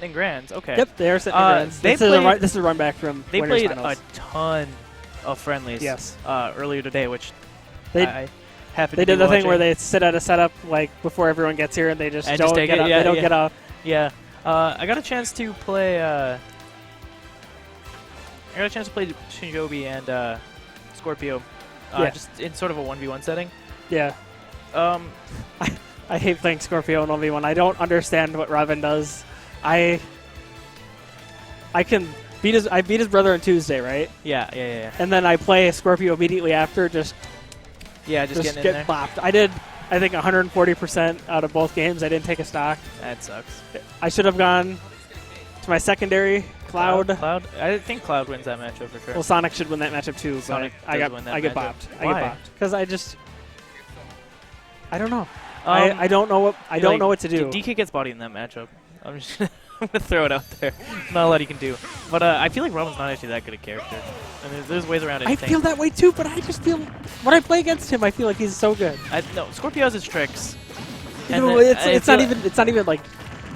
in Grands. Okay. Yep, they are sitting in Grands. This is a run back from They winners played finals. a ton of friendlies. Yes. Earlier today, which They happened. They to did be the thing watching. where they sit at a setup like before everyone gets here, and they just And don't just take get it, up. yeah, They don't yeah. get off. Yeah. I got a chance to play. I got a chance to play Shinjobi and Scorpio, Yeah. just in sort of a 1v1 setting. Yeah. I hate playing Scorpio in 1v1. I don't understand what Robin does. I beat his brother on Tuesday, right? Yeah. And then I play Scorpio immediately after, just Just getting in there. get bopped. I did, I think, 140% out of both games. I didn't take a stock. That sucks. I should have gone to my secondary, Cloud. Cloud. I think Cloud wins that matchup for sure. Well, Sonic should win that matchup too, Sonic but I does win that get matchup. bopped. Why? I get bopped because I don't know. Um, I don't know what know what to do. DK gets bodied in that matchup. I'm just I'm gonna throw it out there. Not a lot he can do. But I feel like Robin's not actually that good a character. I mean, there's ways around it. I feel that way too, but I just feel when I play against him, I feel like he's so good. No, Scorpio has his tricks. No, it's not even like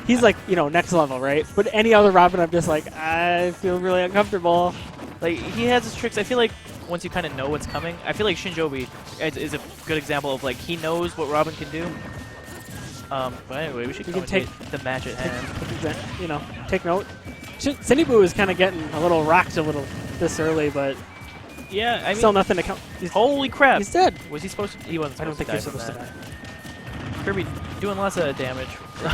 he's like, next level, right? But any other Robin, I'm just like, I feel really uncomfortable. Like, he has his tricks. I feel like once you kind of know what's coming, I feel like Shinjobi is a good example of, like, he knows what Robin can do. But anyway, we should take the match at hand. Take note. Cinnyboo is kind of getting a little rocked this early, but yeah, I mean, still nothing to count. Holy crap! He's dead. Was he supposed to? He wasn't. I don't think he's supposed to die. die. Kirby doing lots of damage.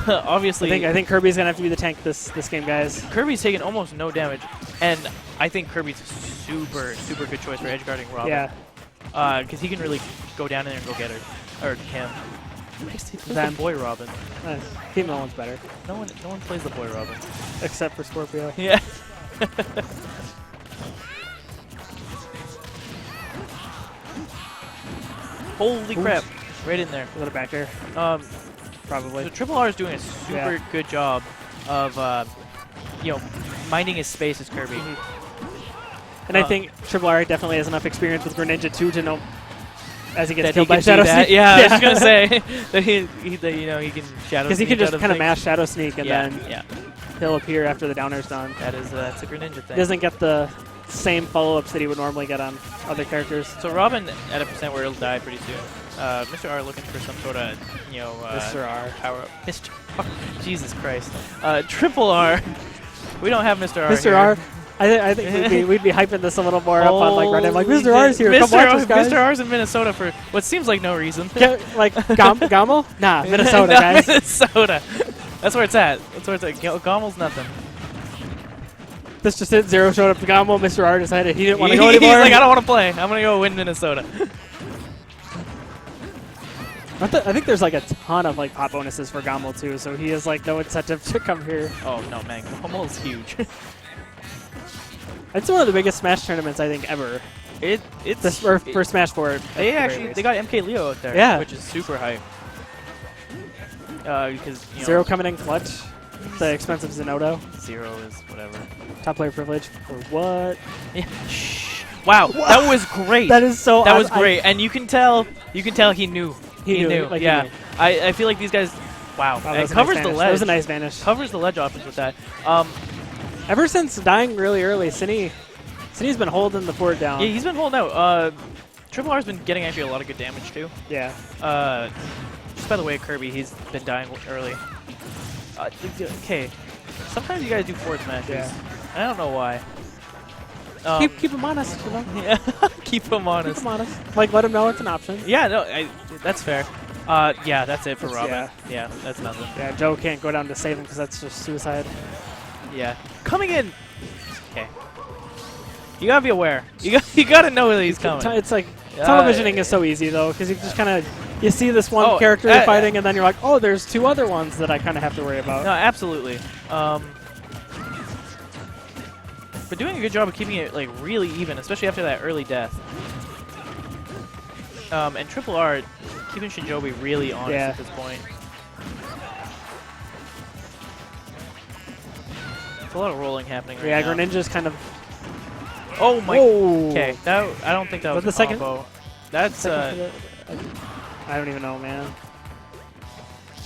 Obviously, I think Kirby's gonna have to be the tank this game, guys. Kirby's taking almost no damage, and I think Kirby's a super good choice for edgeguarding Robin. Yeah. Because he can really go down in there and go get her, or him. Who's the boy Robin? Team No one's better. No one plays the boy Robin except for Scorpio. Yeah. Holy crap! Right in there. A little back there. Probably. So Triple R is doing a super good job of, minding his space as Kirby. And I think Triple R definitely has enough experience with Greninja too to know as he gets that killed he by can Shadow do that. Sneak. Yeah, I was gonna say that he can Shadow Sneak. Because he can just out of kind of things. mash Shadow Sneak and then he'll appear after the downer's done. That's a Greninja thing. He doesn't get the same follow-ups that he would normally get on other characters. So Robin at a percent where he'll die pretty soon. Mr. R looking for some sort of, Mr. R. power up. Mr. R. Jesus Christ. Triple R. We don't have Mr. R Mr. here. R. I think we'd be hyping this a little more up on like Reddit. Like Mr. R's here. Come watch us, guys. Mr. R's in Minnesota for what seems like no reason. Like Gommel? Nah, Minnesota, guys. Minnesota. That's where it's at. Gommel's nothing. This just it. Zero showed up to Gommel. Mr. R decided he didn't want to go anymore. He's like, I don't want to play. I'm gonna go win Minnesota. I think there's like a ton of like pop bonuses for Gommel too, so he has like no incentive to come here. Oh no, man, Gommel is huge. It's one of the biggest Smash tournaments I think ever. It's for Smash 4. They got MK Leo out there, which is super hype. Because Zero coming in clutch, the expensive Zenodo. Zero is whatever. Top player privilege for what? Yeah. Wow, that was great. That is so. That was great, and you can tell he knew. He knew. Like yeah. He knew. I feel like these guys. Wow. It covers the ledge. That was a nice vanish. Covers the ledge options with that. Ever since dying really early, Cinny's been holding the fort down. Yeah, he's been holding out. Triple R's been getting actually a lot of good damage too. Yeah. Just by the way, Kirby, he's been dying early. Okay. Sometimes you guys do forward smashes. Yeah. I don't know why. Keep him honest, you know? Yeah. Keep him honest. Keep him honest. Like, let him know it's an option. Yeah, no, that's fair. Yeah, that's it for Robin. Yeah, that's nothing. Yeah, Joe can't go down to save him because that's just suicide. Yeah. Coming in. Okay. You gotta be aware. You gotta know that he's coming. It's like televisioning is so easy though, because you just kind of you see this one character you're fighting, and then you're like, oh, there's two other ones that I kind of have to worry about. No, absolutely. But doing a good job of keeping it like really even, especially after that early death. And Triple R keeping Shinjobi really honest at this point. There's a lot of rolling happening right now. Yeah, Greninja's kind of. Oh my. Okay, I don't think that was the second. That's I don't even know, man.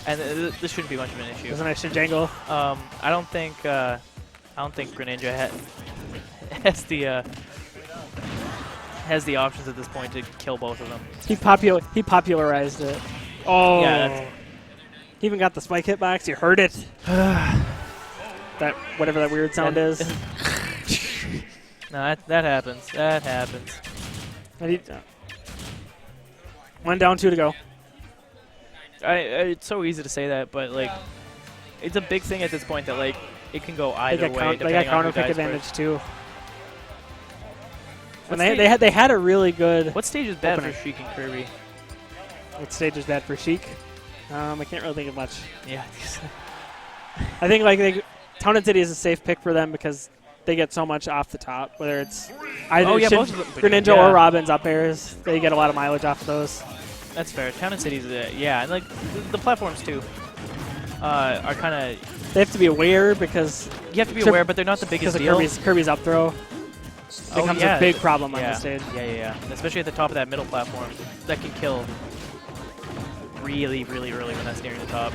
And this shouldn't be much of an issue. There's a nice Shinjangle. I don't think Greninja has the options at this point to kill both of them. He popularized it. Oh. Yeah. He even got the spike hitbox. You heard it. That whatever that weird sound is. No, that happens. That happens. One down, 2 to go. It's so easy to say that, but like, it's a big thing at this point that like it can go either way. They got counter pick advantage first. too. And they had a really good. What stage is bad opening. for Sheik and Kirby? What stage is bad for Sheik? I can't really think of much. Yeah. I think like Town and City is a safe pick for them because they get so much off the top, whether it's either both of them, Greninja or Robin's up airs. They get a lot of mileage off of those. That's fair. Town and City's, yeah, and like the platforms too are kind of. They have to be aware because you have to be aware, but they're not the biggest deal. Kirby's up throw becomes a big problem on this stage. Yeah. Especially at the top of that middle platform, that can kill really, really early when that's nearing the top.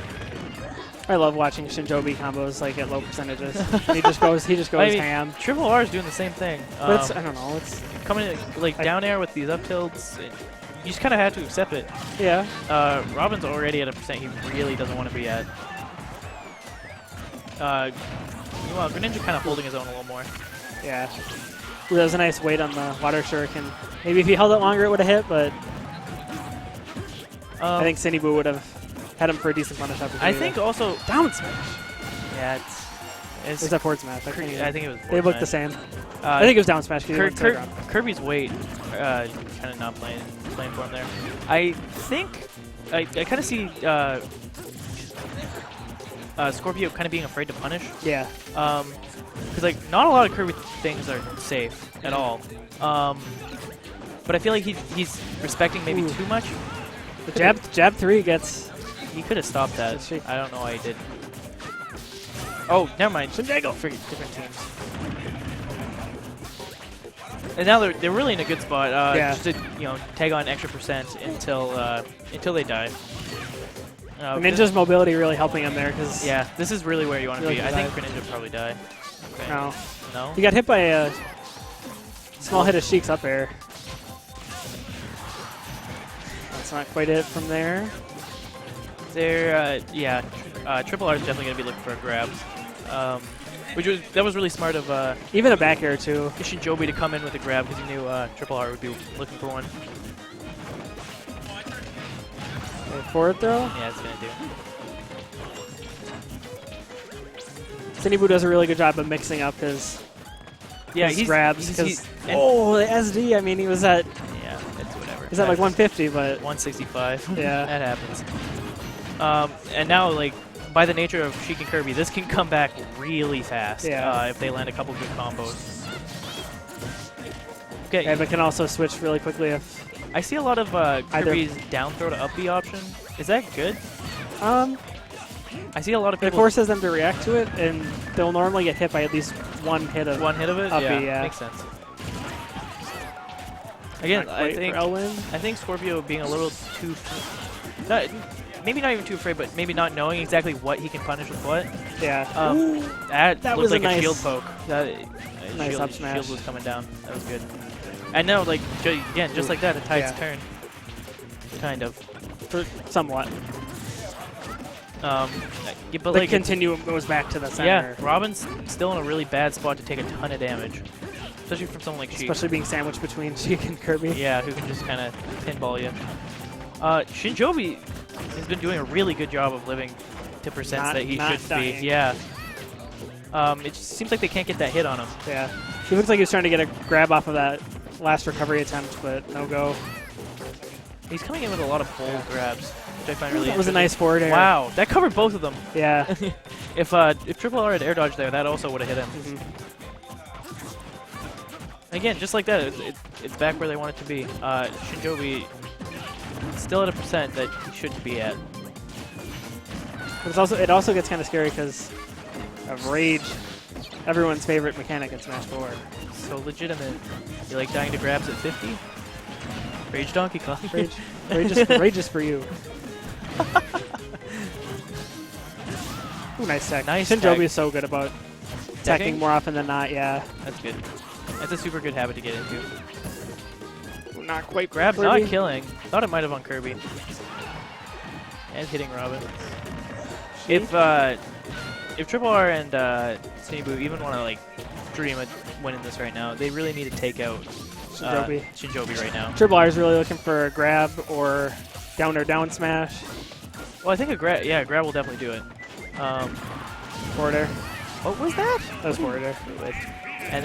I love watching Shinjobi combos like at low percentages. he just goes ham. Triple R is doing the same thing. But I don't know. It's coming in, like down air with these up tilts. You just kind of have to accept it. Yeah. Robin's already at a percent he really doesn't want to be at. Well, Greninja kind of holding his own a little more. Yeah. Ooh, that was a nice weight on the water shuriken. Maybe if he held it longer, it would have hit, but I think Sinibu would have had him for a decent punish opportunity. I think also down smash. Yeah, it's a forward smash. I think it was. They look the same. I think it was down smash. Kirby's weight kind of not playing for him there. I think I kind of see Scorpio kind of being afraid to punish. Yeah. Because like not a lot of Kirby things are safe at all. But I feel like he's respecting maybe too much. The jab 3 gets. He could have stopped that. I don't know why he did. Oh, never mind. Shinjangle. Different teams. And now they're really in a good spot. Just to tag on extra percent until they die. Ninja's mobility really helping him there because this is really where you want to be. I think Greninja would probably die. Okay. No. He got hit by a small hit of Sheik's up air. That's not quite it from there. Triple R is definitely going to be looking for a grab. That was really smart of even a back air too. Shinjobi to come in with a grab because he knew Triple R would be looking for one. Okay, forward throw? Yeah, it's going to do. Sinibu does a really good job of mixing up his grabs. The SD, I mean, he was at... Yeah, it's whatever. He's at like 150, but... 165. Yeah. That happens. And now, like, by the nature of Sheik and Kirby, this can come back really fast if they land a couple good combos. Okay. Yeah, but can also switch really quickly if... I see a lot of Kirby's down throw to up B option. Is that good? I see a lot of people... It forces them to react to it, and they'll normally get hit by at least one hit of it? Up Yeah, B, makes sense. Again, I think Scorpio being a little too... maybe not even too afraid, but maybe not knowing exactly what he can punish with what. Yeah. That looked was like a shield poke. Nice up smash. Shield was coming down. That was good. And now, like, again, just like that, the tide's turned. Kind of. Somewhat. But the like continuum goes back to the center. Yeah, Robin's still in a really bad spot to take a ton of damage. Especially from someone like Sheik. Especially being sandwiched between Sheik and Kirby. Yeah, who can just kind of pinball you. Shinjobi has been doing a really good job of living to percents that he should be. Yeah. It just seems like they can't get that hit on him. Yeah. He looks like he was trying to get a grab off of that last recovery attempt, but no go. He's coming in with a lot of bold grabs, which I find really interesting. That was a nice forward air. Wow, that covered both of them. Yeah. If Triple R had air dodge there, that also would have hit him. Again, just like that, it's back where they want it to be. Shinjobi still at a percent that he shouldn't be at. But it also gets kind of scary because of Rage, everyone's favorite mechanic in Smash 4. So legitimate. You like dying to grabs at 50? Rage Donkey Kong. Rage is for you. Ooh, nice tech. Nice Shin tech. Jobi is so good about teching more often than not, yeah. That's good. That's a super good habit to get into. Not quite Grab, Kirby. not killing. Thought it might have on Kirby. And hitting Robin. If Triple R and Sneeboo even want to like dream of winning this right now, they really need to take out Shinjobi right now. Triple R is really looking for a grab or down smash. Well, I think a grab, yeah, a grab will definitely do it. Forward air. What was that? That was forward air. And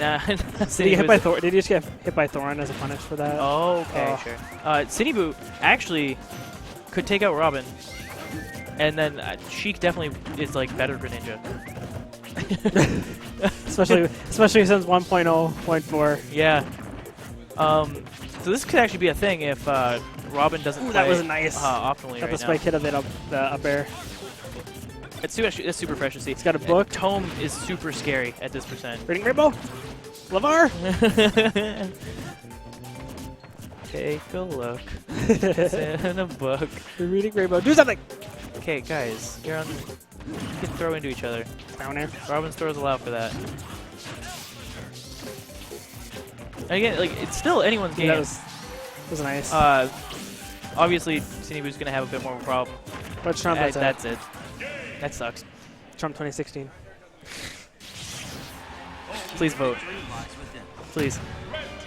did he get by Thor? Did he just get hit by Thorin as a punish for that? Oh, okay, sure. Sneeboo actually could take out Robin, and then Sheik definitely is like better for Ninja. especially since 1.0.4. Yeah. So this could actually be a thing if Robin doesn't play that was nice. optimally Got right the spike hit of it up air. It's super fresh to see. He's got a book. And Tome is super scary at this percent. Reading Rainbow. Lavar. Take a look. It's in a book. You're reading Rainbow. Do something. Okay, guys, you're on. You can throw into each other. Down air. Robin's throws allow for that. And again, like it's still anyone's game. That was nice. Obviously, Sinebu's gonna have a bit more of a problem. But Trump, that's it. That sucks. Trump 2016. Please vote. Please.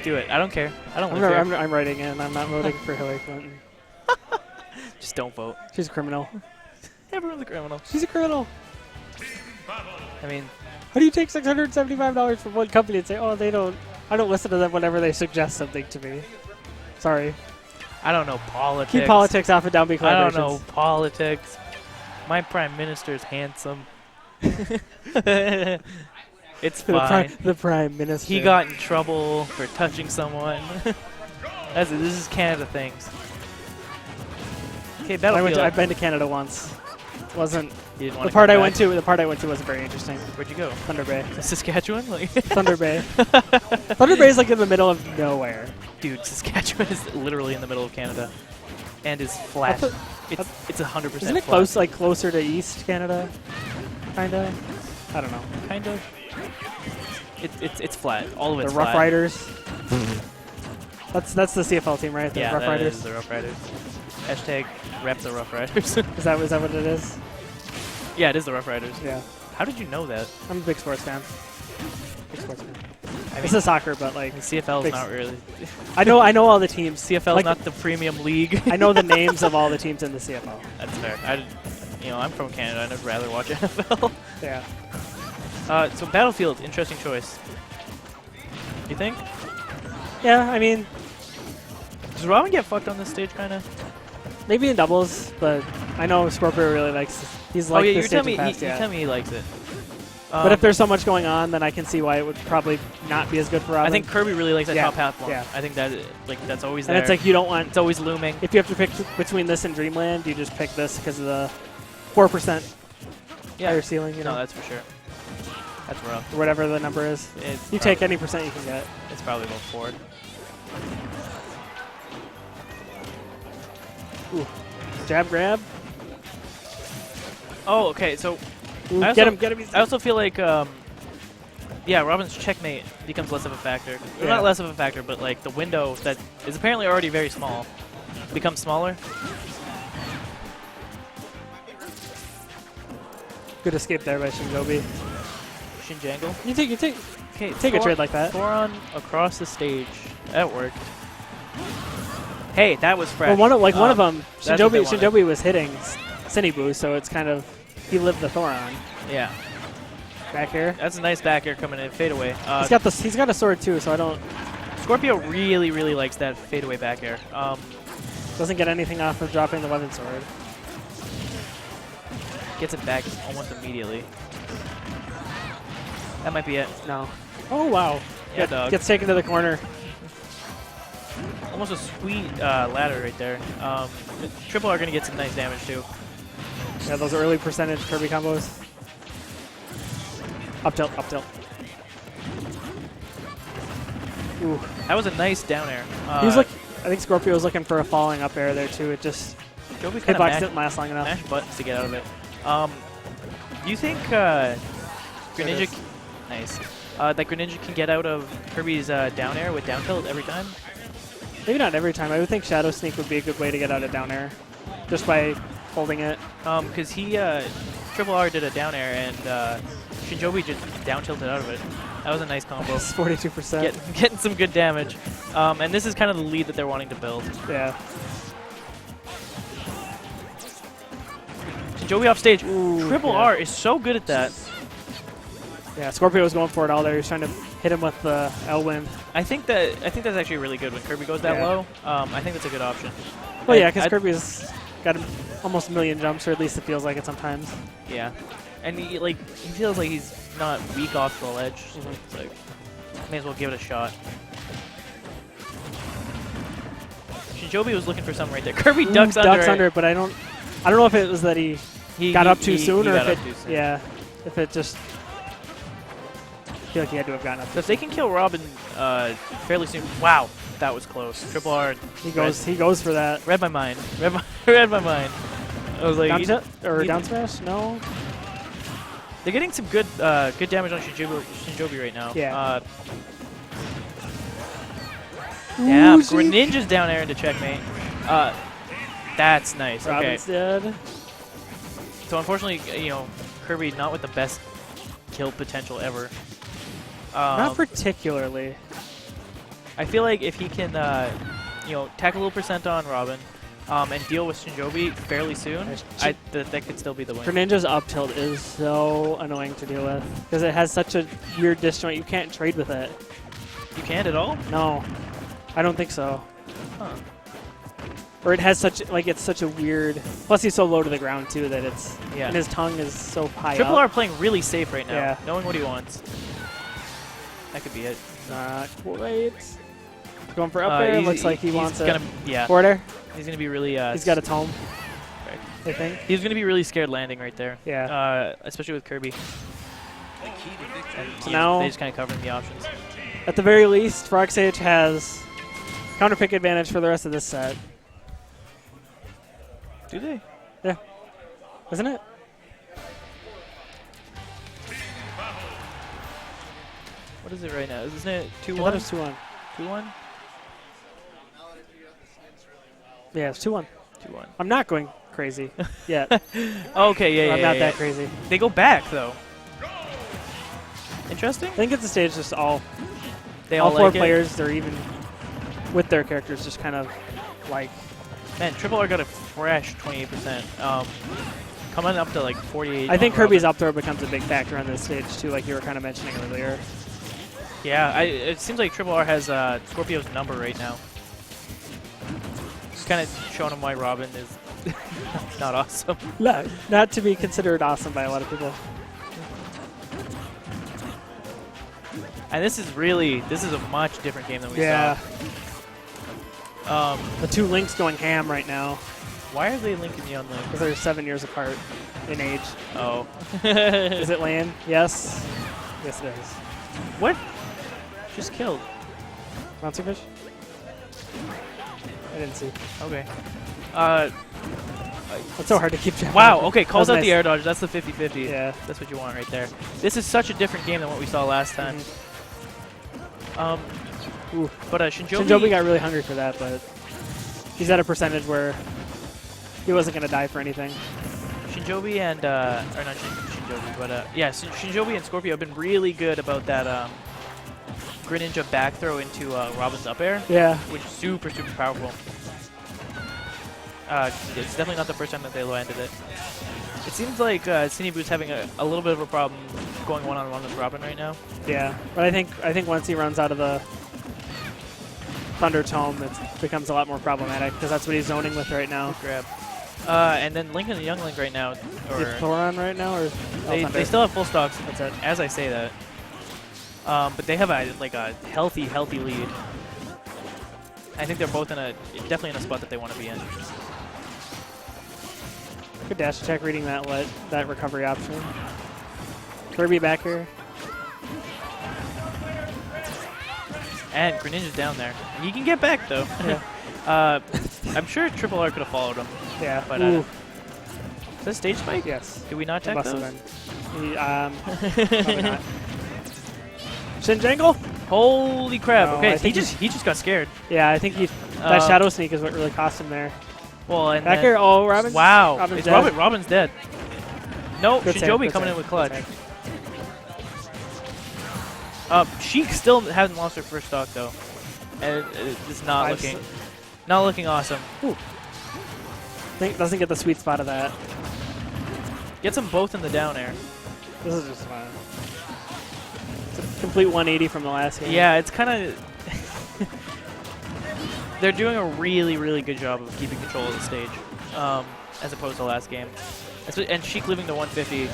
Do it. I don't care. I don't live here. I'm writing in. I'm not voting for Hillary Clinton. Just don't vote. She's a criminal. Everyone's a criminal. She's a criminal. I mean, how do you take $675 from one company and say, oh, I don't listen to them whenever they suggest something to me? Sorry. I don't know politics. Keep politics off of Downbeat Collaborations. I don't know politics. My prime minister's handsome. It's fine. The prime minister. He got in trouble for touching someone. This is Canada things. Okay, Battlefield. I've been to Canada once. Wasn't you didn't the part I went to? The part I went to wasn't very interesting. Where'd you go? Thunder Bay. Saskatchewan? Like Thunder Bay. Thunder Bay is like in the middle of nowhere. Dude, Saskatchewan is literally in the middle of Canada, and is flat. It's 100%. Isn't it close, like closer to East Canada? Kinda. I don't know. Kind of. It's flat. All of it's the Rough flat. Riders. That's the CFL team, right? The yeah, Rough Riders. Is the Rough Riders. Hashtag rep the Rough Riders. Is that what it is? Yeah, it is the Rough Riders. Yeah. How did you know that? I'm a big sports fan. Big sports fan. I mean, this is soccer, but like CFL is not really. I know all the teams. CFL like, is not the premium league. I know the names of all the teams in the CFL. That's fair. I'm from Canada. I'd rather watch NFL. Yeah. So Battlefield, interesting choice. You think? Yeah, I mean, does Robin get fucked on this stage, kind of? Maybe in doubles, but I know Scorpio really likes this. He's like this stage in past, you tell me he likes it. But if there's so much going on, then I can see why it would probably not be as good for Robin. I think Kirby really likes that top half one. Yeah. I think that's always there. And it's like you don't want. It's always looming. If you have to pick between this and Dreamland, you just pick this because of the 4% higher ceiling. You know, that's for sure. That's rough. Or whatever the number is. You take any percent you can get. It's probably going forward. Ooh. Jab grab. Oh, okay. So Ooh, get him. I also feel like, Robin's checkmate becomes less of a factor. Yeah. Not less of a factor, but like the window that is apparently already very small becomes smaller. Good escape there by Shinjobi. Shinjangle. You take a trade like that. Thoron across the stage. That worked. Hey, that was fresh. Well, one of them, Shinjobi was hitting Sinebu, so it's kind of he lived the Thoron. Yeah. Back air. That's a nice back air coming in. Fade away. He's got a sword too, so I don't. Scorpio really likes that fade away back air. Doesn't get anything off of dropping the weapon sword. Gets it back almost immediately. That might be it. No. Oh wow. Yeah, dog. Gets taken to the corner. Almost a sweet ladder right there. Triple R gonna get some nice damage too. Yeah, those early percentage Kirby combos. Up tilt, up tilt. Ooh. That was a nice down air. I think Scorpio was looking for a falling up air there too. It just Joby hitbox didn't last long enough. Mash buttons to get out of it. Do you think Greninja... Nice. That Greninja can get out of Kirby's down air with down tilt every time? Maybe not every time. I would think Shadow Sneak would be a good way to get out of down air, just by holding it. Because he Triple R did a down air and Shinjobi just down tilted out of it. That was a nice combo. 42%. Getting some good damage. And this is kind of the lead that they're wanting to build. Yeah. Shinjobi off stage. Ooh, Triple R is so good at that. Yeah, Scorpio was going for it all there. He was trying to hit him with the L-Wind. I think that's actually really good when Kirby goes that low. I think that's a good option. Well, yeah, because Kirby's got almost a million jumps, or at least it feels like it sometimes. Yeah, and he feels like he's not weak off the ledge. So it's like, may as well give it a shot. Shinjobi was looking for something right there. Kirby ducks under it. But I don't know if it was that he got up too soon, or if it, yeah, if it just. I feel like he had to have gotten up. So if they can kill Robin fairly soon, wow, that was close. Triple R. He goes for that. Read my mind. Read my mind. I was like, down smash? No. They're getting some good damage on Shinjobi right now. Yeah. Yeah. Greninja's down air into checkmate. That's nice. Robin's dead. So unfortunately, Kirby not with the best kill potential ever. Not particularly. I feel like if he can, tack a little percent on Robin, and deal with Shinjobi fairly soon, that could still be the win. Greninja's up tilt is so annoying to deal with because it has such a weird disjoint. You can't trade with it. You can't at all? No, I don't think so. Huh. Or it has it's such a weird. Plus, he's so low to the ground too that it's and his tongue is so high. Triple up. R playing really safe right now, knowing what he wants. That could be it. Not quite. Going for up air. Looks like he wants it. Yeah. Forward air. He's gonna be really. He's got a tome. Right. I think. He's gonna be really scared landing right there. Yeah. Especially with Kirby. So now they just kind of covering the options. At the very least, Sm4sh has counter pick advantage for the rest of this set. Do they? Yeah. Isn't it? What is it right now? Isn't it 2-1? I thought it was 2-1. 2-1? Yeah, it's 2-1. 2-1. I'm not going crazy yet. Okay, I'm not that crazy. They go back, though. Interesting. I think at the stage, just all four like players, they're even with their characters, just kind of like. Man, Triple R got a fresh 28%. Coming up to like 48. I think Kirby's up throw becomes a big factor on this stage, too, like you were kind of mentioning earlier. Yeah, it seems like Triple R has Scorpio's number right now. Just kind of showing him why Robin is not awesome. Not to be considered awesome by a lot of people. And this is a much different game than we saw. The two Links going ham right now. Why are they linking the unlink? Because they're 7 years apart in age. Oh. Is it land? Yes. Yes, it is. What? Just killed. Sm4sh? I didn't see. Okay. It's so hard to keep track. Wow, okay, calls out the air dodge. That's the 50-50. Yeah. That's what you want right there. This is such a different game than what we saw last time. But Shinjobi got really hungry for that, but he's at a percentage where he wasn't going to die for anything. Shinjobi and, or not Shinjobi, but Shinjobi and Scorpio have been really good about that Greninja back throw into Robin's up air. Yeah. Which is super, super powerful. It's definitely not the first time that they landed it. It seems like Cinebu's having a little bit of a problem going one-on-one with Robin right now. Yeah, but I think once he runs out of the Thunder Tome, it becomes a lot more problematic because that's what he's zoning with right now. Good grab. And then Link and the Young Link right now. Or Thoron right now? Or they still have full stocks, as I say that. But they have a healthy lead. I think they're both definitely in a spot that they want to be in. Good dash attack reading that recovery option. Kirby back here. And Greninja's down there. He can get back though. Yeah. I'm sure Triple R could have followed him. Yeah. But is that stage spike? Yes. Did we not tech those? Probably not. Shin Jangle? Holy crap! No, Okay, he just got scared. Yeah, I think that Shadow Sneak is what really cost him there. Well, and back here, oh, Robin. Wow, Robin's Robin's dead. No, good Shinjobi coming in with clutch. Sheik still hasn't lost her first stock though, and it's not looking awesome. Ooh. Doesn't get the sweet spot of that. Gets them both in the down air. This is just fun. It's a complete 180 from the last game. Yeah, it's kind of. They're doing a really, really good job of keeping control of the stage, as opposed to last game. And Sheik living to 150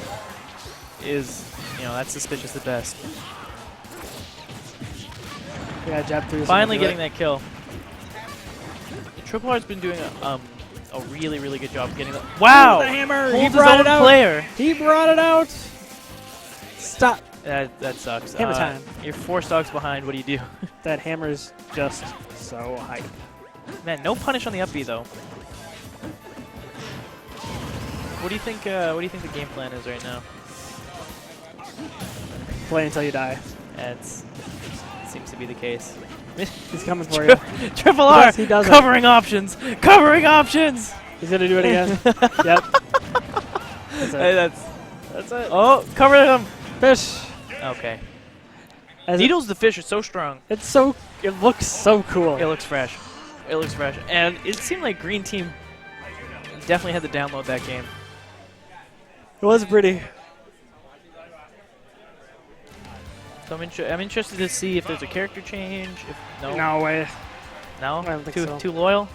is, that's suspicious at best. Yeah, jab 3. Finally getting that kill. Triple R's been doing a really, really good job getting that. Wow! The hammer! He brought it out. Player. He brought it out. Stop. That sucks. Hammer time. You're 4 stocks behind. What do you do? That hammer's just so hype. Man, no punish on the up B though. What do you think? What do you think the game plan is right now? Play until you die. It seems to be the case. He's coming for you. Triple R. He does covering options. Covering options. He's gonna do it again. Yep. That's it. Oh, cover him. Fish. Okay. Needles the fish is so strong. It looks so cool. It looks fresh. It looks fresh. And it seemed like Green Team definitely had to download that game. It was pretty. So I'm interested to see if there's a character change. If no way. No? I don't think so. Too loyal?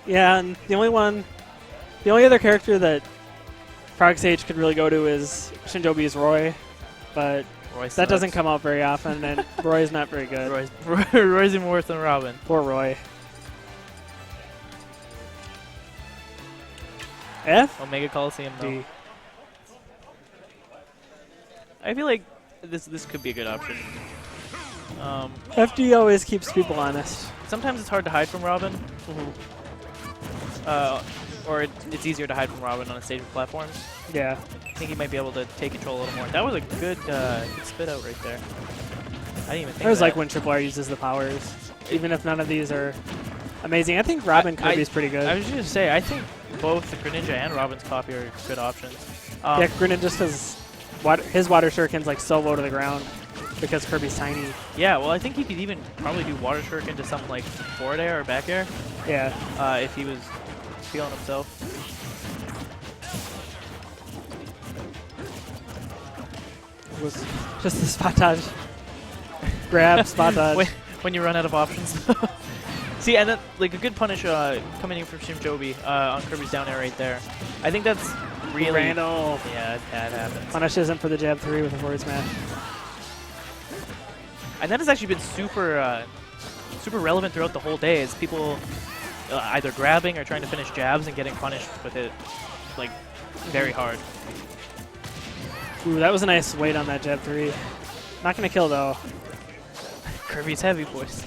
Yeah, and the only other character that Frog Sage could really go to is Shinjobi's Roy, but that doesn't come out very often, and Roy's not very good. Roy's even worse than Robin. Poor Roy. F? Omega Coliseum, though. D. I feel like this could be a good option. FD always keeps people honest. Sometimes it's hard to hide from Robin. Or it's easier to hide from Robin on a stage with platforms. Yeah. I think he might be able to take control a little more. That was a good spit out right there. I didn't even think I always of that. like when Triple R uses the powers, even if none of these are amazing. I think Robin Kirby's pretty good. I was just going to say, I think both the Greninja and Robin's copy are good options. Yeah, Greninja just because his water shuriken's like so low to the ground because Kirby's tiny. Yeah, well, I think he could even probably do water shuriken to something like forward air or back air. Yeah. If he was feeling himself. It was just the spot dodge. Grab, spot dodge. When you run out of options. See, and then like a good punish coming in from Shinjobi on Kirby's down air right there. I think that's really... Randall. Yeah, that happens. Punish isn't for the jab 3 with a forward smash. And that has actually been super relevant throughout the whole day as people either grabbing or trying to finish jabs and getting punished with it like very hard. Ooh, that was a nice weight on that jab 3. Not going to kill though. Kirby's heavy, boys.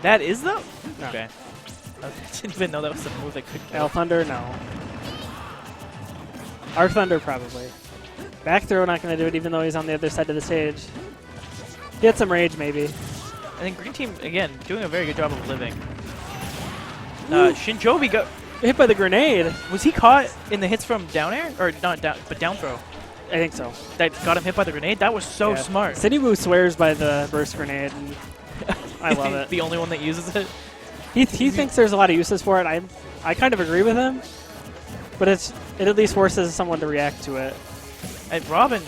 That is though? No. Okay. I didn't even know that was a move that could kill. L Thunder, no. Arc Thunder, probably. Back throw, not going to do it even though he's on the other side of the stage. Get some rage, maybe. I think Green Team, again, doing a very good job of living. Shinjobi got... Hit by the grenade. Was he caught in the hits from down air? Or not down, but down throw? I think so. That got him hit by the grenade? That was so smart. Citywu swears by the burst grenade. And I love it. The only one that uses it? He thinks there's a lot of uses for it. I kind of agree with him. But it at least forces someone to react to it. And Robin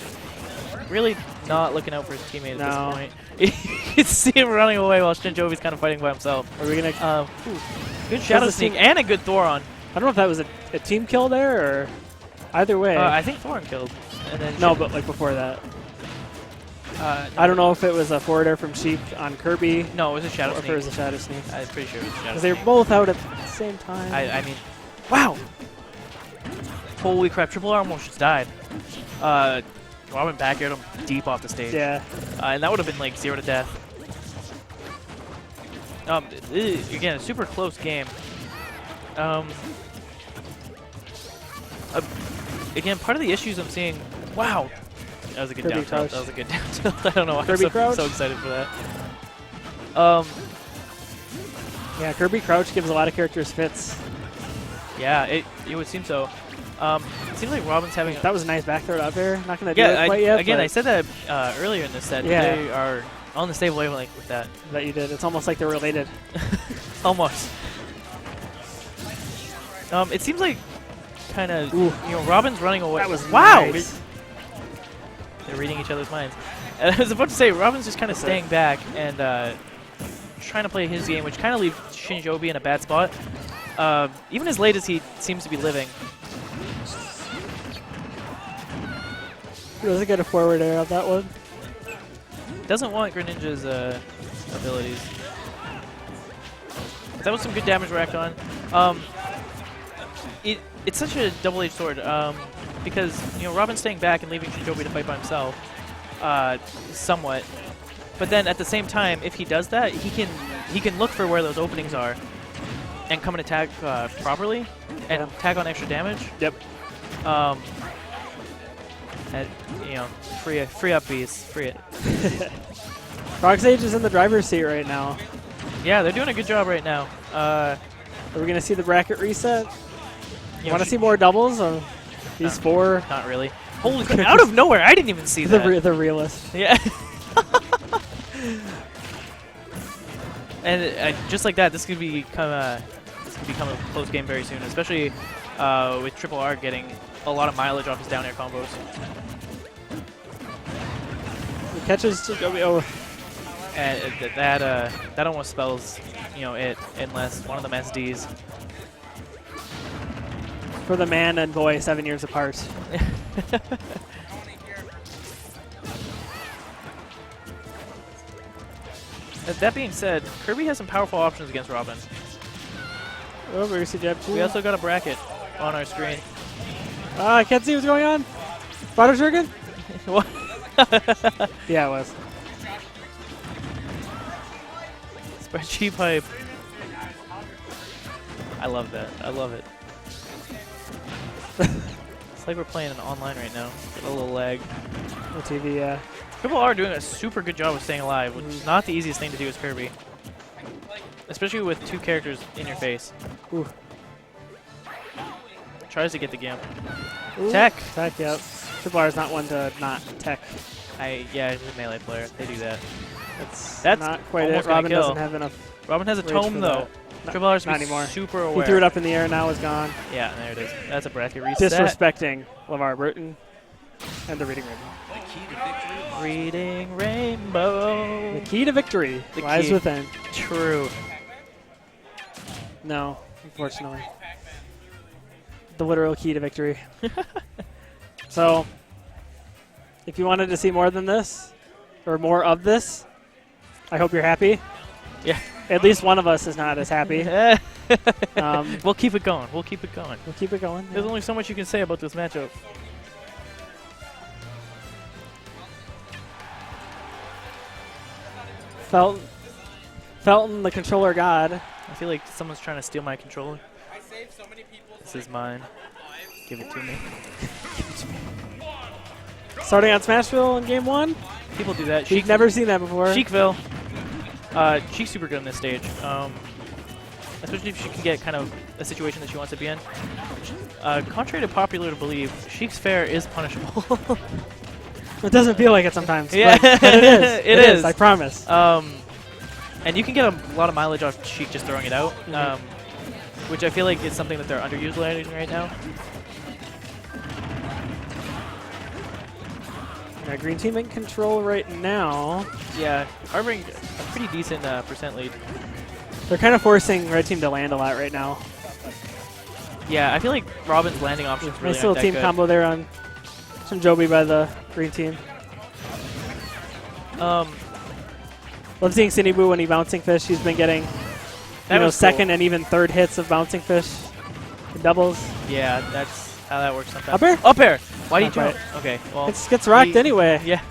really not looking out for his teammate at this point. You can see him running away while Shinjobi's kind of fighting by himself. Are we going to... Good Shadow Sneak and a good Thoron. I don't know if that was a team kill there or... Either way. I think Thoron killed. And then no, but like before that. I don't know if it was a forward air from Sheik on Kirby. No, it was a Shadow Sneak. Or if it was a Shadow Sneak. I'm pretty sure it was a Shadow Sneak. Because they were both out at the same time. I mean, wow! Holy crap, Triple R almost just died. Robin back aired him deep off the stage. Yeah. And that would have been like 0 to death. Again, a super close game. again, part of the issues I'm seeing. Wow, that was a good Kirby down tilt. crouch. That was a good down tilt. I don't know why Kirby I'm so excited for that. Yeah, Kirby crouch gives a lot of characters fits. Yeah, it would seem so. It seems like Robin's having. That was a nice back throw up there. Not gonna do Yeah, it quite yet. again, I said that earlier in this set. Yeah. They are on the same wavelength with that. That you did. It's almost like they're related. Almost. It seems like kind of Robin's running away. That was wow. nice. They're reading each other's minds. And I was about to say Robin's just kind of staying back and trying to play his game, which kind of leaves Shinjobi in a bad spot. Even as late as he seems to be living. He doesn't get a forward air on that one. Doesn't want Greninja's abilities. But that was some good damage racked on. It's such a double-edged sword because Robin's staying back and leaving Shinjobi to fight by himself, somewhat. But then at the same time, if he does that, he can look for where those openings are and come and attack properly and tag on extra damage. Yep. And free up bees, free it. Progsage is in the driver's seat right now. Yeah, they're doing a good job right now. Are we gonna see the bracket reset? You want to see more doubles? These four? Not really. Holy crap! Out of nowhere, I didn't even see that. The realist. Yeah. And just like that, this could become a close game very soon, especially with Triple R getting a lot of mileage off his down air combos. He catches Shinjobi. Oh. And that almost spells it unless one of them SDs. For the man and boy 7 years apart. That being said, Kirby has some powerful options against Robin. Oh, Mercy Jab 2. We also got a bracket on our screen. I can't see what's going on. Spider Shuriken? What? Yeah, it was. Spreadsheet pipe. I love that. I love it. It's like we're playing an online right now. Get a little lag. The TV, yeah. Triple R doing a super good job of staying alive, which is not the easiest thing to do as Kirby. Especially with two characters in your face. Ooh. Tries to get the Gimp. Ooh. Tech! Tech, yep. Triple R is not one to not tech. Yeah, he's a melee player. They do that. That's not quite it. Robin doesn't have enough. Robin has a tome, though. Triple R's not anymore. Super aware. He threw it up in the air and now it's gone. Yeah, there it is. That's a bracket reset. Disrespecting LeVar Burton and the Reading Rainbow. Reading Rainbow. The key to victory lies within. True. No, unfortunately. The literal key to victory. So, if you wanted to see more than this, or more of this, I hope you're happy. Yeah. At least one of us is not as happy. We'll keep it going. We'll keep it going. We'll keep it going. There's only so much you can say about this matchup. Felton, the controller god. I feel like someone's trying to steal my controller. This is mine. Give it to me. Give it to me. Starting on Smashville in game 1? People do that. We've never seen that before. Sheikville. Sheik's super good on this stage. Especially if she can get kind of a situation that she wants to be in. Contrary to popular belief, Sheik's fair is punishable. It doesn't feel like it sometimes. Yeah, but it is. It is. I promise. And you can get a lot of mileage off Sheik just throwing it out, which I feel like is something that they're underutilizing right now. Yeah, green team in control right now. Yeah, harboring a pretty decent percent lead. They're kind of forcing red team to land a lot right now. Yeah, I feel like Robin's landing options really nice little team combo there on Shinjobi by the green team. Love seeing Cinniboo when he bouncing fish. He's been getting second and even third hits of bouncing fish in doubles. Yeah, that's how that works sometimes. Up air? Up air! Why do you jump? Okay, well. It gets rocked anyway. Yeah.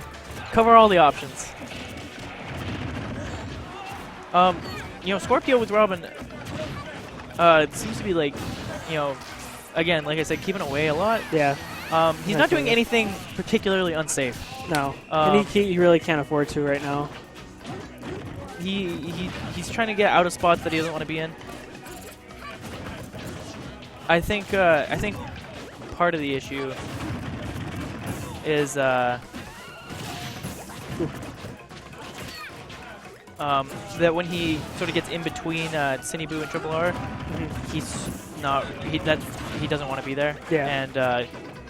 Cover all the options. Scorpio with Robin, it seems to be like, again, like I said, keeping away a lot. Yeah. He's not doing anything particularly unsafe. No, and he really can't afford to right now. He's trying to get out of spots that he doesn't want to be in. I think part of the issue is that when he sort of gets in between Sinibu and Triple R, he doesn't want to be there. Yeah. And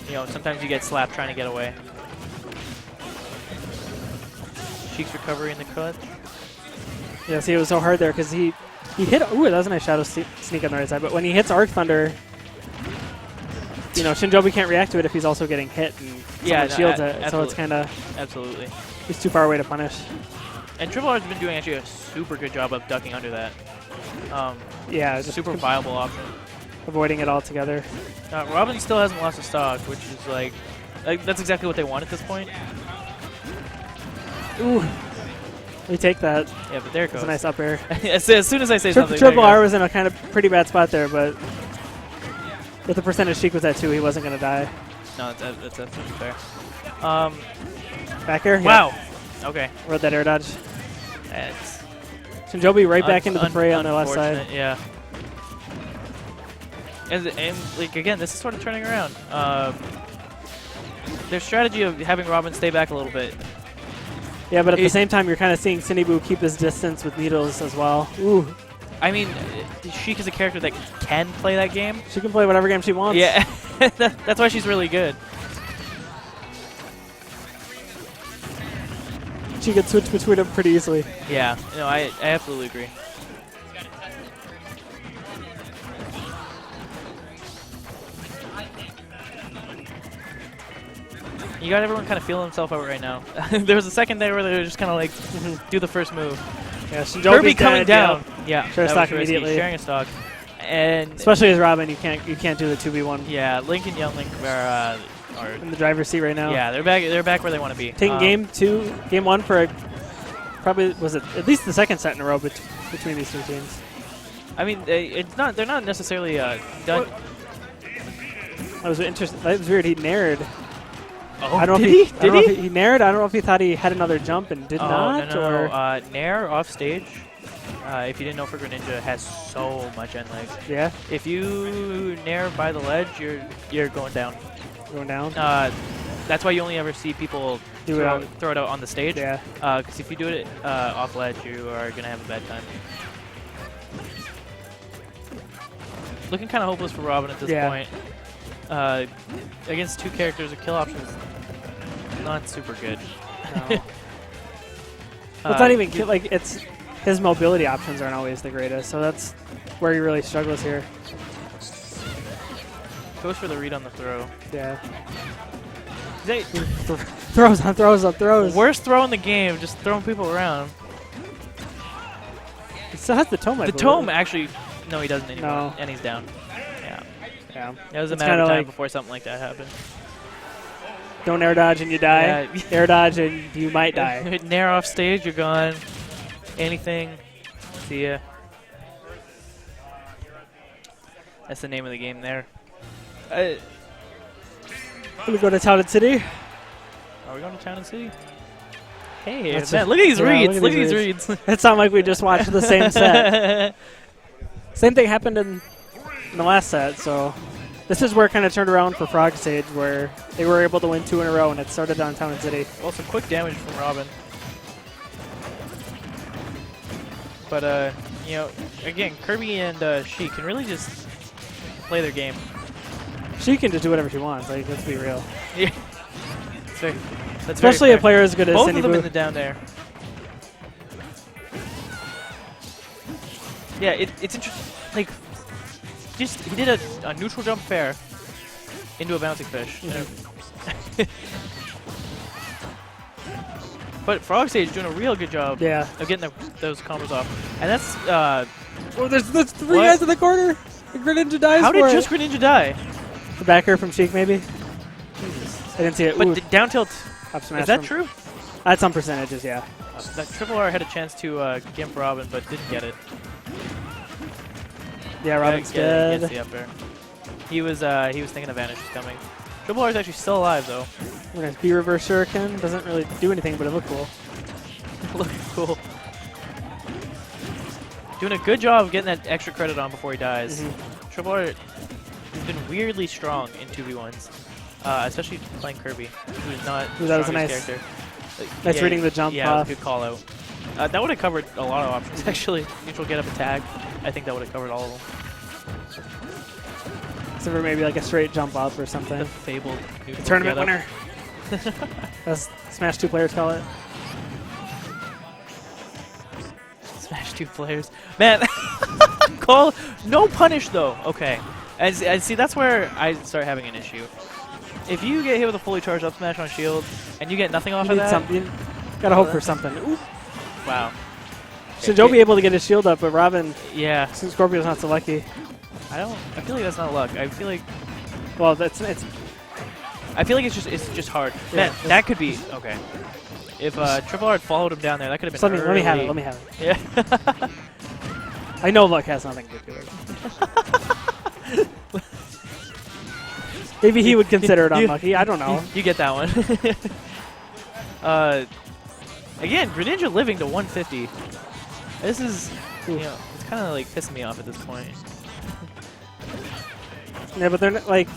you know, sometimes you get slapped trying to get away. Sheik's recovery in the cut. Yeah, see, it was so hard there because he hit. Ooh, that was a nice shadow sneak on the right side. But when he hits Arc Thunder, you know, Shinjobi can't react to it if he's also getting hit and shields it. Absolutely. So it's kind of absolutely. He's too far away to punish. And Triple R's been doing actually a super good job of ducking under that. Yeah, super viable option. Avoiding it altogether. Robin still hasn't lost a stock, which is like that's exactly what they want at this point. Ooh. We take that. Yeah, but there it goes. It's a nice up air. As soon as I say something, Triple R was in a kind of pretty bad spot there, but with the percentage Sheik was at 2, he wasn't going to die. No, that's absolutely fair. Back air? Wow. Yeah. Okay. Rode that air dodge. That's Shinjobi right back into the fray on the left side. Yeah. And like again, this is sort of turning around. Their strategy of having Robin stay back a little bit. Yeah, but at the same time, you're kind of seeing Sinibu keep his distance with needles as well. Ooh. I mean, Sheik is a character that can play that game. She can play whatever game she wants. Yeah, that's why she's really good. She could switch between them pretty easily. Yeah, no, I absolutely agree. You got everyone kind of feeling himself out right now. There was a second there where they were just kind of like do the first move. Yeah, Kirby coming down. Yeah, share stock immediately. Sharing a stock, and especially as Robin, you can't do the 2v1. Yeah, Link and Young Link are in the driver's seat right now. Yeah, they're back where they want to be. Taking game 1 for probably was it at least the second set in a row between these two teams. I mean, they're not necessarily done. That was interesting. That was weird. He nared. Oh, I don't know if he nared. I don't know if he thought he had another jump and did not. No. Nair off stage. If you didn't know, for Greninja has so much end leg. Yeah. If you nair by the ledge, you're going down. Going down. That's why you only ever see people throw it out on the stage. Yeah. Because if you do it off ledge, you are gonna have a bad time. Looking kind of hopeless for Robin at this point. Against two characters, a kill option is not super good. No. Well, it's not even like it's his mobility options aren't always the greatest, so that's where he really struggles here. Goes for the read on the throw. Yeah. Throws on throws on throws. Worst throw in the game, just throwing people around. He still has the tome. The tome actually, no, he doesn't anymore, no. And he's down. Yeah. It was a matter of time before something like that happened. Don't air dodge and you die. Yeah. Air dodge and you might die. Nair off stage, you're gone. Anything. See ya. That's the name of the game there. We go to Town and City. Are we going to Town and City? Hey, man, look at these reads. Look at these reads. It sounded like we just watched the same set. Same thing happened in the last set, so this is where it kind of turned around for Frog Sage, where they were able to win 2 in a row, and it started on Town and City. Well, some quick damage from Robin. But, you know, again, Kirby and Sheik can really just play their game. She can just do whatever she wants, like, let's be real. Yeah. Especially a player as good as Both of them in the down there. Yeah, it's interesting. Like, he did a neutral jump fair into a bouncing fish. But Frog Sage doing a real good job of getting those combos off. And that's... oh, there's 3 guys in the corner! The Greninja dies. How did just Greninja die? The backer from Sheik, maybe? Jesus. I didn't see it. But down tilt... Up smash is that true? At some percentages, yeah. That Triple R had a chance to gimp Robin, but didn't get it. Yeah, Robin's dead. Gets the up air. He was thinking a vanish was coming. Triple R is actually still alive, though. Nice B reverse shuriken. Doesn't really do anything, but it looked cool. Looking cool. Doing a good job of getting that extra credit on before he dies. Triple R has been weirdly strong in 2v1s, especially playing Kirby, who's not the strongest character. Nice reading the jump. Yeah, good call out. That would have covered a lot of options, actually. Neutral get up attack. I think that would have covered all of them. Except for maybe like a straight jump up or something. The fabled tournament winner. As Smash 2 players call it. Smash 2 players. Man, call no punish though. Okay. And see, that's where I start having an issue. If you get hit with a fully charged up smash on shield and you get nothing off of that, you gotta hope for something. Ooh. Wow. Should Joe be able to get his shield up, but Robin, yeah, Scorpio's not so lucky. I feel like that's not luck. I feel like, well, I feel like it's just hard. Yeah, Man, that could be okay. If Triple R had followed him down there, that could have been. Let me have it. Let me have it. Yeah. I know luck has nothing to do with it. Maybe he would consider it unlucky. I don't know. You get that one. Again, Greninja living to 150. This is, it's kind of like pissing me off at this point. Yeah, but they're not, like.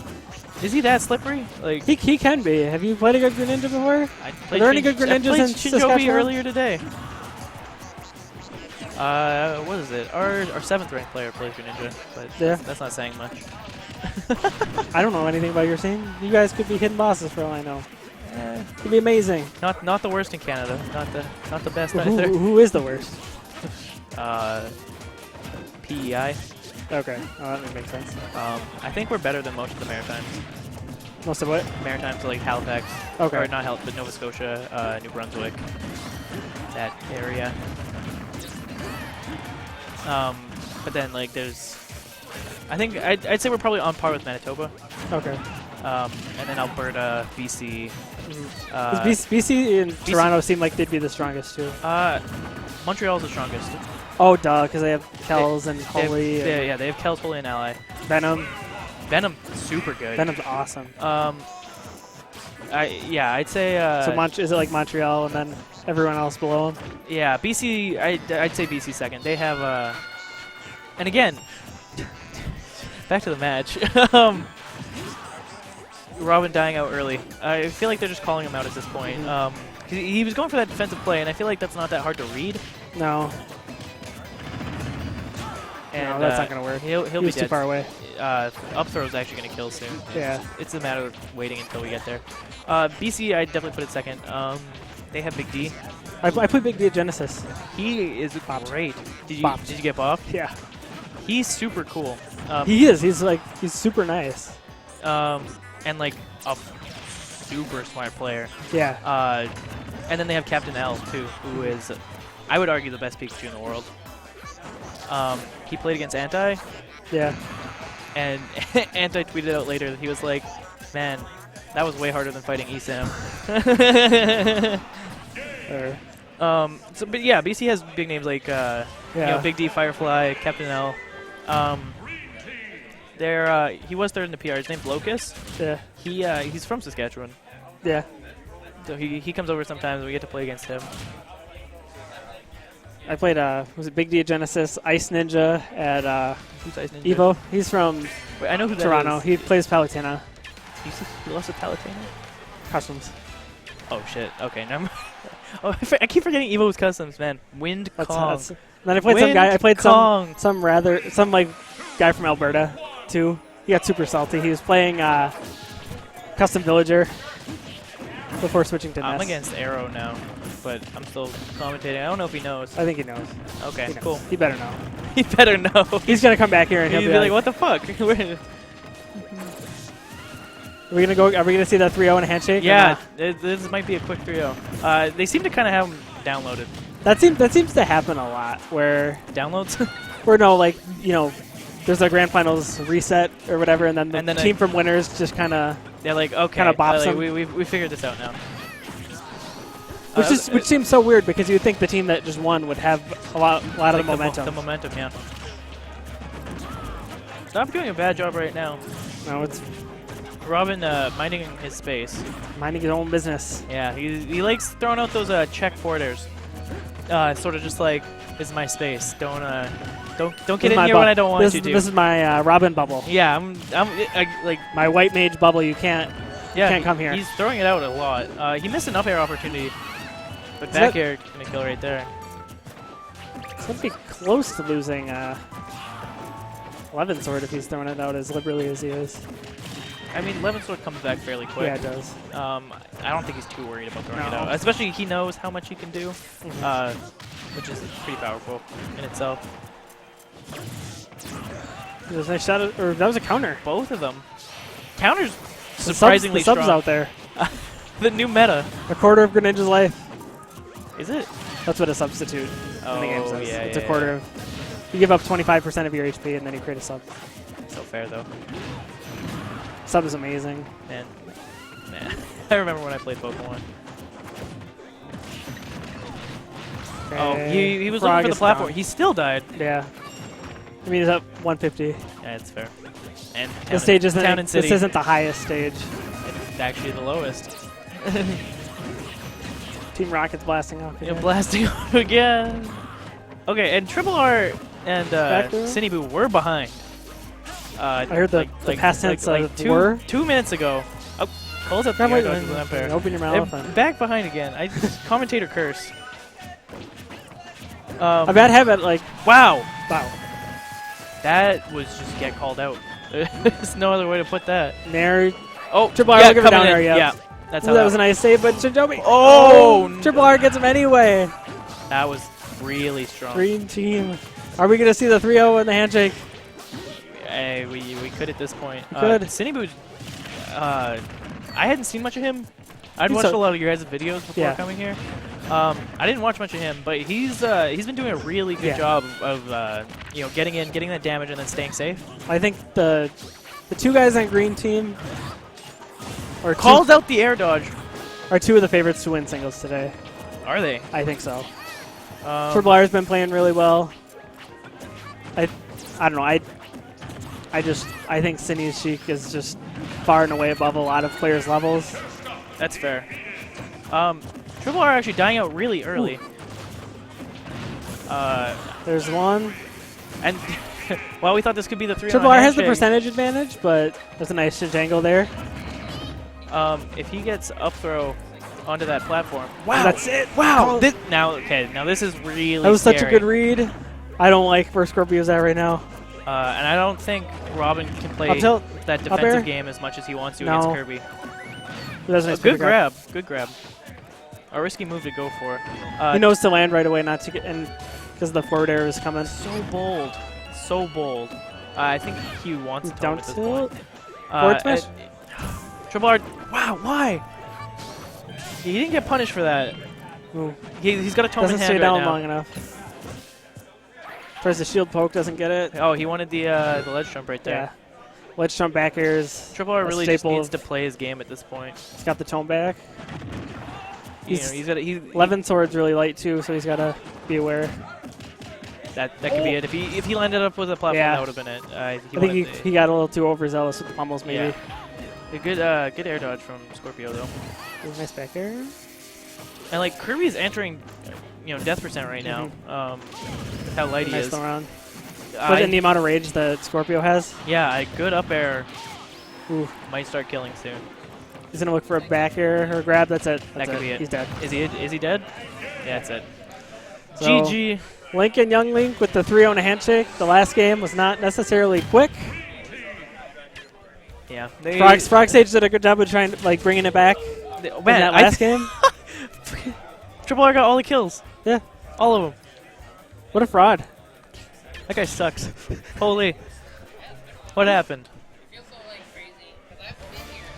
Is he that slippery? Like he can be. Have you played a good Greninja before? Are there any good Greninjas in Saskatchewan? Earlier today. What is it? Our 7th ranked player plays Greninja, but that's not saying much. I don't know anything about your scene. You guys could be hidden bosses for all I know. Could be amazing. Not the worst in Canada. Not the best either. Who is the worst? PEI. Okay, that would make sense. I think we're better than most of the Maritimes. Most of what? Maritimes, like Halifax. Okay. Or not Halifax, but Nova Scotia, New Brunswick. That area. But then, like, there's... I think I'd say we're probably on par with Manitoba. Okay. And then Alberta, BC. BC and Toronto seem like they'd be the strongest too. Montreal's the strongest. Oh, duh, because they have Kells and Holy. They have Kells, Holy, and Ally. Venom. Venom, super good. Venom's awesome. I'd say. So is it like Montreal and then everyone else below them? Yeah, BC. I'd say BC second. They have. And again, back to the match. Robin dying out early. I feel like they're just calling him out at this point. He was going for that defensive play, and I feel like that's not that hard to read. No. And no, that's not going to work. He'll be dead. Too far away. Up throw is actually going to kill soon. It's a matter of waiting until we get there. BC, I'd definitely put it second. They have Big D. I put Big D at Genesis. He is great. Did you get buffed? Yeah. He's super cool. He is. He's super nice. And like a super smart player. Yeah. And then they have Captain L too, who is, I would argue, the best Pikachu in the world. He played against Anti. Yeah. And Anti tweeted out later that he was like, "Man, that was way harder than fighting Esam." But yeah, BC has big names like Big D, Firefly, Captain L. He was third in the PR. His name's Locus. Yeah. He's from Saskatchewan. Yeah. So he comes over sometimes and we get to play against him. I played was it Big D at Genesis, Ice Ninja at Who's Ice Ninja? Evo. He's from I know who Toronto. That is. He plays Palutena. He lost to Palutena? Customs. Oh shit. Okay, never mind. Oh, I keep forgetting Evo's customs, man. Wind Kong. Then I played some guy. I played some like guy from Alberta too. He got super salty. He was playing Custom Villager before switching to Ness. I'm against Arrow now, but I'm still commentating. I don't know if he knows. I think he knows. Okay, he knows. cool. He better know. He better know. He's gonna come back here and he'll be like, "What the fuck?" Are we gonna see that 3-0 and a handshake? Yeah, this might be a quick 3-0. They seem to kind of have them downloaded. That seems to happen a lot. Where downloads? Where there's a grand finals reset or whatever, and then the team from winners just kind of they're like, okay, kind of bops them. We figured this out now. Which seems so weird because you would think the team that just won would have a lot of the momentum. The momentum, yeah. Stop doing a bad job right now. No, it's Robin minding his space. Minding his own business. Yeah, he likes throwing out those check forward airs. Sort of just like, this is my space. Don't get in here when I don't want you to. This is my Robin bubble. Yeah, like my white mage bubble. You can't come here. He's throwing it out a lot. He missed an up air opportunity, but back air gonna kill right there. It's gonna be close to losing 11 sword if he's throwing it out as liberally as he is. I mean, 11 sword comes back fairly quick. Yeah, it does. I don't think he's too worried about throwing it out. Especially he knows how much he can do, which is pretty powerful in itself. It was a nice shot, or that was a counter. Both of them. Counters surprisingly the subs strong. out there. The new meta. A quarter of Greninja's life. Is it? That's what a substitute in the game says. Yeah, it's a quarter of. You give up 25% of your HP and then you create a sub. So fair though. Sub is amazing. Man. I remember when I played Pokemon. Okay. Oh, he was looking for the platform. Down. He still died. Yeah. I mean, he's up 150. Yeah, it's fair. And this stage isn't. Town and City. This isn't the highest stage. It's actually the lowest. Team Rocket's blasting off again. Yeah, blasting off again. Okay, and Triple R and Cinniboo were behind. I heard the past tense of 2 minutes ago. Oh, calls up the air dodge with an umpire. Open your mouth. And back behind again. Commentator curse. A bad habit, like. Wow. Wow. That was just get called out. There's no other way to put that. Nair. Oh, Triple R looking for down air, yeah. That's how that was a nice save, but Shinjobi. Oh, no. Triple R gets him anyway. That was really strong. Green team. Are we going to see the 3-0 in the handshake? Hey, we could at this point. Could. Cinniboo, I hadn't seen much of him. I'd watched a lot of your guys' videos before coming here. I didn't watch much of him, but he's been doing a really good job of getting in, getting that damage, and then staying safe. I think the two guys on green team called out the air dodge. Are two of the favorites to win singles today. Are they? I think so. Triple R's been playing really well. I don't know. I think Cindy's Sheik is just far and away above a lot of players' levels. That's fair. Triple R actually dying out really early. There's one. And well, we thought this could be the 3-on Triple R has the percentage advantage, but there's a nice angle there. If he gets up throw onto that platform. Wow. That's it. Wow. Now this is really That was scary. such a good read. I don't like where Scorpio's at right now. And I don't think Robin can play that defensive game as much as he wants to against Kirby. Good grab. Good grab. A risky move to go for. He knows to land right away, not to get in, because the forward air is coming. So bold. So bold. I think he wants to down at this point. Forward smash? Triple R. Wow, why? He didn't get punished for that. Ooh. He's got a tome in hand doesn't stay down right now. long enough. Tries the shield poke, doesn't get it. Oh, he wanted the ledge jump right there. Yeah. Ledge jump back airs. Triple R really just needs to play his game at this point. He's got the tome back. He's 11 sword's really light too, so he's got to be aware. That could be it. If he landed up with a platform, that would have been it. I think he got a little too overzealous with the pummels, maybe. Yeah. A good air dodge from Scorpio though. Nice back air. And like Kirby's entering, death percent right now. With how light he is. Around. But in the amount of rage that Scorpio has. Yeah, a good up air. Ooh. Might start killing soon. He's gonna look for a back air or grab. That's it. That could be it. He's dead. Is he dead? Yeah, that's it. So GG. Link and Young Link with the 3-0 handshake. The last game was not necessarily quick. Yeah. Frog Sage did a good job of trying to bringing it back. In that last game. Triple R got all the kills. Yeah. All of them. What a fraud. That guy sucks. Holy. What happened?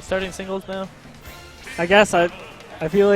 Starting singles now? I guess I feel like